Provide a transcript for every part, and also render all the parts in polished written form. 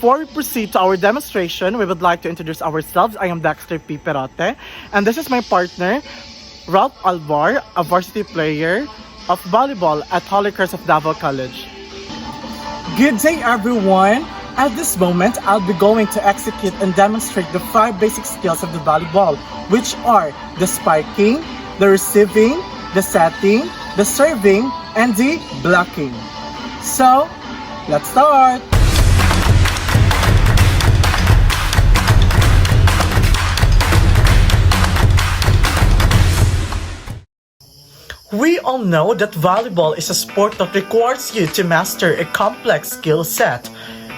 before we proceed to our demonstration, we would like to introduce ourselves. I am Dexter P. Perote, and this is my partner, Ralph Alvar, a varsity player of volleyball at Holy Cross of Davao College. Good day, everyone! At this moment, I'll be going to execute and demonstrate the 5 basic skills of the volleyball, which are the spiking, the receiving, the setting, the serving, and the blocking. So, let's start! We all know that volleyball is a sport that requires you to master a complex skill set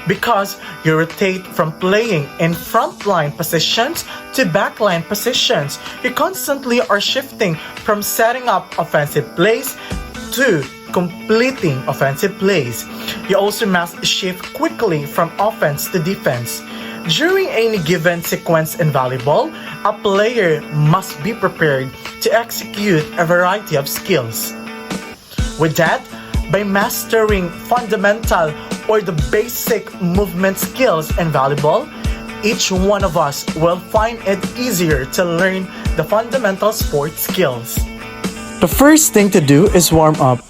because you rotate from playing in frontline positions to backline positions. You constantly are shifting from setting up offensive plays to completing offensive plays. You also must shift quickly from offense to defense. During any given sequence in volleyball, a player must be prepared to execute a variety of skills. With that, by mastering fundamental or the basic movement skills in volleyball, each one of us will find it easier to learn the fundamental sport skills. The first thing to do is warm up.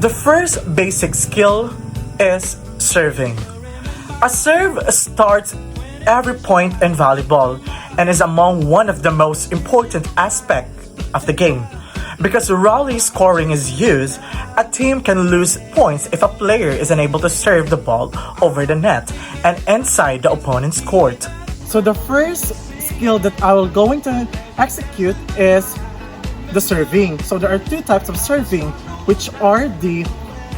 The first basic skill is serving. A serve starts every point in volleyball and is among one of the most important aspects of the game. Because rally scoring is used, a team can lose points if a player is unable to serve the ball over the net and inside the opponent's court. So the first skill that I will going to execute is the serving. So there are 2 types of serving, which are the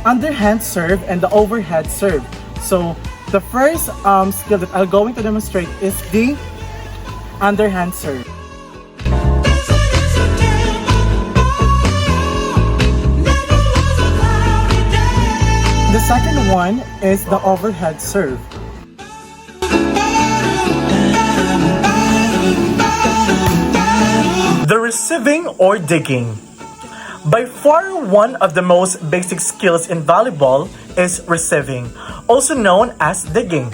underhand serve and the overhead serve. So the first skill that I'm going to demonstrate is the underhand serve. The second one is the overhead serve. The receiving or digging. By far, one of the most basic skills in volleyball is receiving, also known as digging.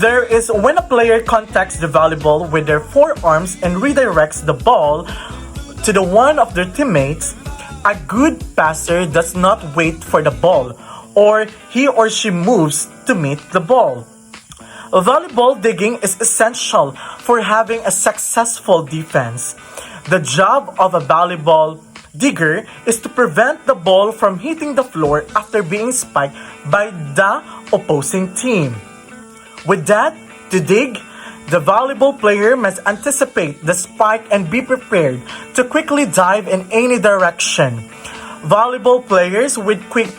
There is when a player contacts the volleyball with their forearms and redirects the ball to the one of their teammates. A good passer does not wait for the ball, or he or she moves to meet the ball. Volleyball digging is essential for having a successful defense. The job of a volleyball digger is to prevent the ball from hitting the floor after being spiked by the opposing team. With that, to dig, the volleyball player must anticipate the spike and be prepared to quickly dive in any direction. Volleyball players with quick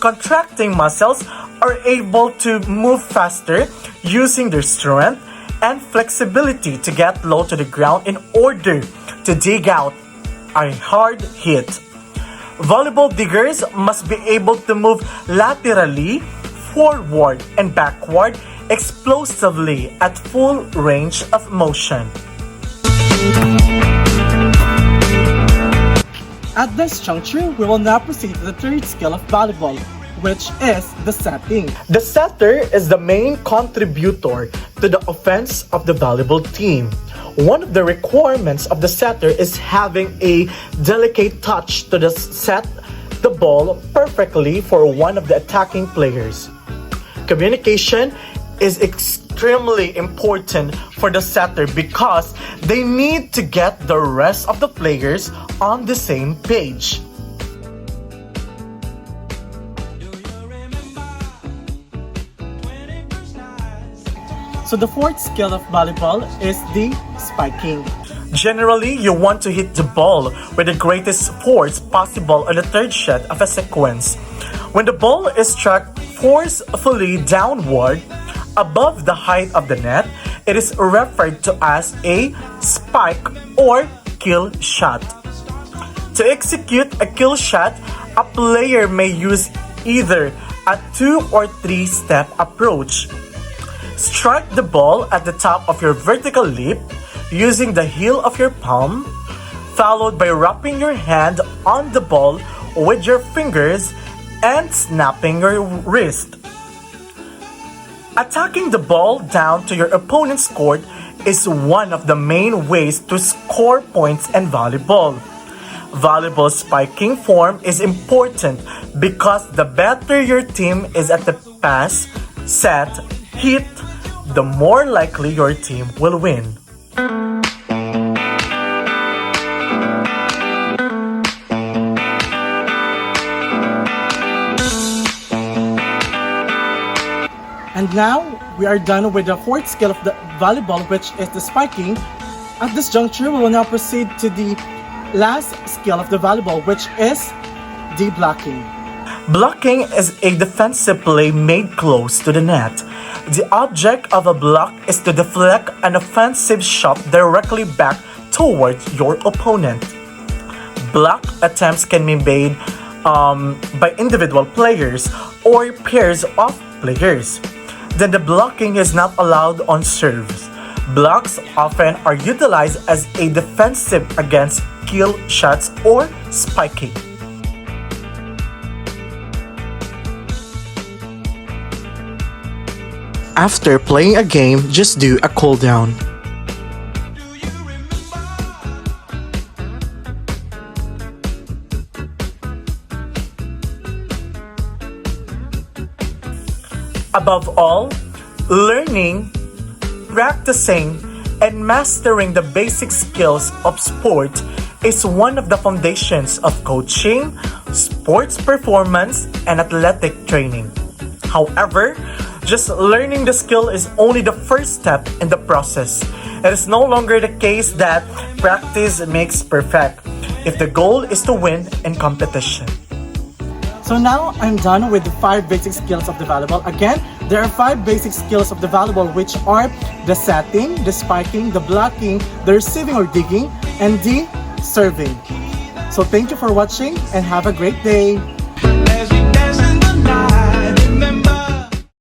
contracting muscles are able to move faster using their strength and flexibility to get low to the ground in order to dig out a hard hit. Volleyball diggers must be able to move laterally, forward, and backward explosively at full range of motion. At this juncture, we will now proceed to the third skill of volleyball, which is the setting. The setter is the main contributor to the offense of the volleyball team. One of the requirements of the setter is having a delicate touch to set the ball perfectly for one of the attacking players. Communication is extremely important for the setter because they need to get the rest of the players on the same page. So the fourth skill of volleyball is the spiking. Generally, you want to hit the ball with the greatest force possible on the third shot of a sequence. When the ball is struck forcefully downward above the height of the net, it is referred to as a spike or kill shot. To execute a kill shot, a player may use either a 2 or 3 step approach. Strike the ball at the top of your vertical lip using the heel of your palm, followed by wrapping your hand on the ball with your fingers and snapping your wrist. Attacking the ball down to your opponent's court is one of the main ways to score points in volleyball. Volleyball spiking form is important because the better your team is at the pass, set, hit, the more likely your team will win. And now, we are done with the fourth skill of the volleyball, which is the spiking. At this juncture, we will now proceed to the last skill of the volleyball, which is the blocking. Blocking is a defensive play made close to the net. The object of a block is to deflect an offensive shot directly back towards your opponent. Block attempts can be made by individual players or pairs of players. Then the blocking is not allowed on serves. Blocks often are utilized as a defensive against kill shots or spiking. After playing a game, just do a cool down. Above all, learning, practicing, and mastering the basic skills of sport is one of the foundations of coaching, sports performance, and athletic training. However, just learning the skill is only the first step in the process. It is no longer the case that practice makes perfect if the goal is to win in competition. So now I'm done with the 5 basic skills of the volleyball. Again, there are 5 basic skills of the volleyball, which are the setting, the spiking, the blocking, the receiving or digging, and the serving. So thank you for watching and have a great day.